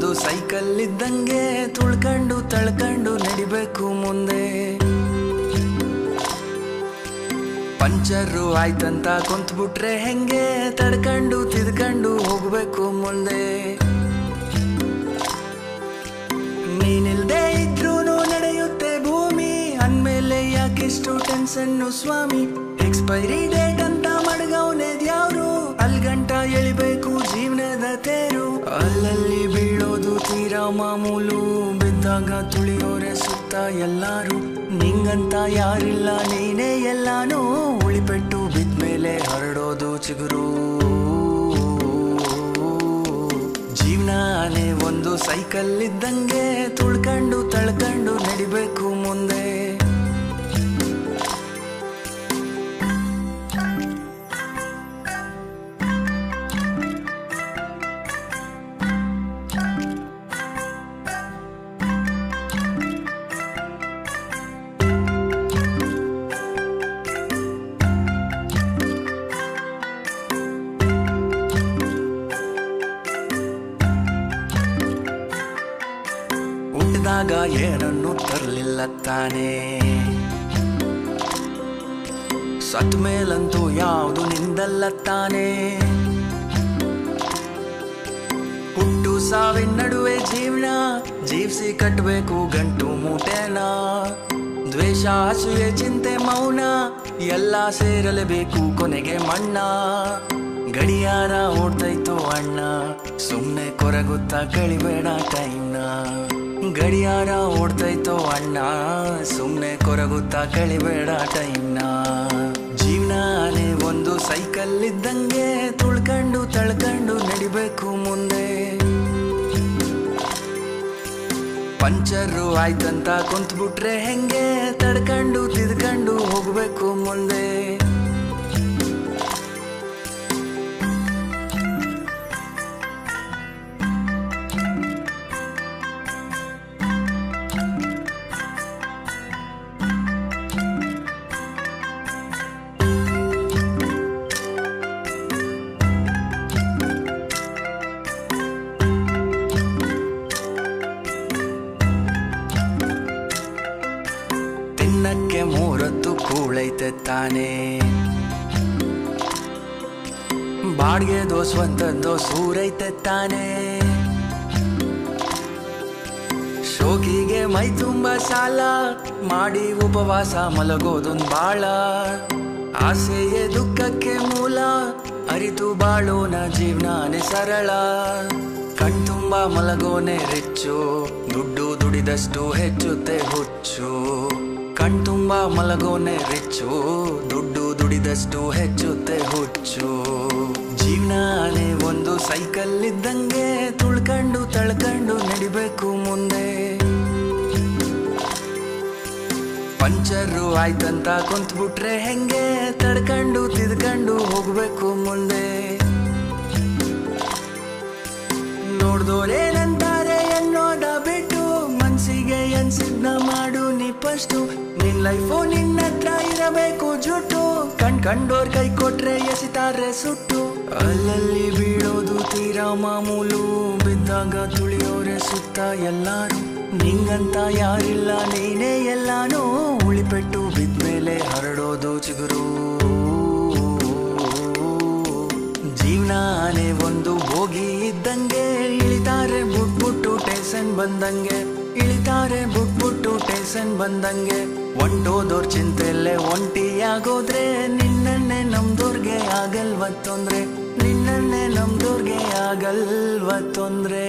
ಒಂದು ಸೈಕಲ್ ಇದ್ದಂಗೆ ತುಳ್ಕೊಂಡು ತಳ್ಕೊಂಡು ನಡಿಬೇಕು ಮುಂದೆ. ಪಂಚರು ಆಯ್ತಂತ ಕುಂತ್ಬಿಟ್ರೆ ಹೆಂಗೆ ತಡ್ಕೊಂಡು ತಿದ್ಕೊಂಡು ಹೋಗ್ಬೇಕು ಮುಂದೆ. ನೀನಿಲ್ದೇ ಇದ್ರೂನು ನಡೆಯುತ್ತೆ ಭೂಮಿ, ಅಂದ್ಮೇಲೆ ಯಾಕೆಷ್ಟು ಟೆನ್ಷನ್ನು ಸ್ವಾಮಿ. ಎಕ್ಸ್ಪೈರಿ ಡೇಟ್ ಅಂತ ಮಡಗವನೇದ್ಯಾವ್ರು, ಅಲ್ಗಂಟ ಎಳಿಬೇಕು ಜೀವನದ ತೇರು. ಅಲ್ಲಲ್ಲಿ ಬೀಳೋದು ತೀರಾ ಮಾಮೂಲು, ಬಿದ್ದಾಗ ತುಳಿಯೋರೆ ಸುತ್ತ ಎಲ್ಲಾರು. ನಿಂಗಂತ ಯಾರಿಲ್ಲ ನೀನೇ ಎಲ್ಲಾನು, ಉಳಿಪೆಟ್ಟು ಬಿದ್ಮೇಲೆ ಹರಡೋದು ಚಿಗುರು. ಜೀವನಾನೇ ಒಂದು ಸೈಕಲ್ ಇದ್ದಂಗೆ ತುಳ್ಕೊಂಡು ತಳ್ಕೊಂಡು ನಡಿಬೇಕು ಮುಂದೆ. ಹುಟ್ಟಿದಾಗ ಏನನ್ನು ತರಲಿಲ್ಲ ತಾನೇ, ಸತ್ ಮೇಲಂತೂ ಯಾವುದು ನಿಂದಲ್ಲ ತಾನೇ. ಹುಟ್ಟು ಸಾವಿನ ನಡುವೆ ಜೀವನ ಜೀವಿಸಿ ಕಟ್ಟಬೇಕು ಗಂಟು ಮೂಟೆನ. ದ್ವೇಷ ಹಸುವೆ ಚಿಂತೆ ಮೌನ ಎಲ್ಲ ಸೇರಲೇಬೇಕು ಕೊನೆಗೆ ಮಣ್ಣ. ಗಡಿಯಾರ ಓಡ್ತೈತು ಅಣ್ಣ, ಸುಮ್ನೆ ಕೊರಗುತ್ತಾ ಕಳಿಬೇಡ ಟೈಮ್ನ. ಗಡಿಯಾರ ಓಡ್ತೈತೋ ಅಣ್ಣ, ಸುಮ್ನೆ ಕೊರಗುತ್ತಾ ಕಳಿಬೇಡ ಟೈಮ್ನ. ಜೀವನಾನೇ ಒಂದು ಸೈಕಲ್ ಇದ್ದಂಗೆ ತುಳ್ಕೊಂಡು ತಳ್ಕೊಂಡು ನಡಿಬೇಕು ಮುಂದೆ. ಪಂಚರು ಆಯ್ತಂತ ಕುಂತ್ಬಿಟ್ರೆ ಹೆಂಗೆ ತಡ್ಕೊಂಡು ತಿದ್ಕೊಂಡು ಹೋಗ್ಬೇಕು ಮುಂದೆ. ತಿನ್ನಕ್ಕೆ ಮೂರತ್ತು ಕೂಳೈತೆ ತಾನೇ, ಬಾಡ್ಗೆದೋ ಸ್ವಂತದ್ದೋ ಸೂರೈತೆ ತಾನೇ. ಶೋಕಿಗೆ ಮೈ ತುಂಬ ಸಾಲ ಮಾಡಿ ಉಪವಾಸ ಮಲಗೋದೊಂದು ಬಾಳ. ಆಸೆಯೇ ದುಃಖಕ್ಕೆ ಮೂಲ, ಅರಿತು ಬಾಳೋನ ಜೀವನಾನೇ ಸರಳ. ಕಣ್ತುಂಬ ಮಲಗೋನೆ ರಿಚ್ಚು, ದುಡ್ಡು ದುಡಿದಷ್ಟು ಹೆಚ್ಚುತ್ತೆ ಹುಚ್ಚು. ಕಣ್ತುಂಬ ಮಲಗೋನೆ ರಿಚ್ಚು, ದುಡ್ಡು ದುಡಿದಷ್ಟು ಹೆಚ್ಚುತ್ತೆ ಹುಚ್ಚು. ಜೀವನಾನೇ ಒಂದು ಸೈಕಲ್ ಇದ್ದಂಗೆ ತುಳ್ಕೊಂಡು ತಳ್ಕೊಂಡು ನಡಿಬೇಕು ಮುಂದೆ. ಪಂಚರು ಆಯ್ತಂತ ಕುಂತ್ಬಿಟ್ರೆ ಹೆಂಗೆ ತಡ್ಕೊಂಡು ತಿದ್ಕೊಂಡು ಹೋಗ್ಬೇಕು ಮುಂದೆ. ನೋಡ್ದೋರೇನಂತಾರೆ ಅನ್ನೋದ ಬಿಟ್ಟು, ಮನ್ಸಿಗೆ ಅನ್ಸಿದ್ನ ಮಾಡು ನೀ ಫಸ್ಟು. ನಿನ್ ಲೈಫು ನಿನ್ನ ಹತ್ರ ಇರಬೇಕು ಜುಟ್ಟು, ಕಂಡೋರ್ ಕೈ ಕೊಟ್ರೆ ಎಸಿತಾರೆ ಸುಟ್ಟು. ಅಲ್ಲಲ್ಲಿ ಬೀಳೋದು ತೀರಾ ಮಾಮೂಲು, ಬಿದ್ದಾಗ ತುಳಿಯೋರೆ ಸುತ್ತ ಎಲ್ಲಾರು. ನಿಂಗಂತ ಯಾರಿಲ್ಲ ನೀನೇ ಎಲ್ಲಾನು, ಉಳಿಪೆಟ್ಟು ಬಿದ್ಮೇಲೆ ಹರಡೋದು ಚಿಗುರು. ಜೀವನಾನೇ ಒಂದು ಬೋಗಿ ಇದ್ದಂಗೆ, ಇಳಿತಾರೆ ಬುಟ್ಬುಟ್ಟು ಟೇಷನ್ ಬಂದಂಗೆ. ಇಳಿತಾರೆ ಬುಟ್ಬುಟ್ಟು ಟೇಷನ್ ಬಂದಂಗೆ. ಒಂಟೋದೋರ್ ಚಿಂತೆಯಲ್ಲೇ ಒಂಟಿಯಾಗೋದ್ರೆ, ನಿನ್ನನ್ನೇ ನಮ್ದೋರ್ಗೆ ಆಗಲ್ವ ತೊಂದ್ರೆ. ನಿನ್ನನ್ನೇ ನಮ್ದೋರ್ಗೆ ಆಗಲ್ವ ತೊಂದ್ರೆ.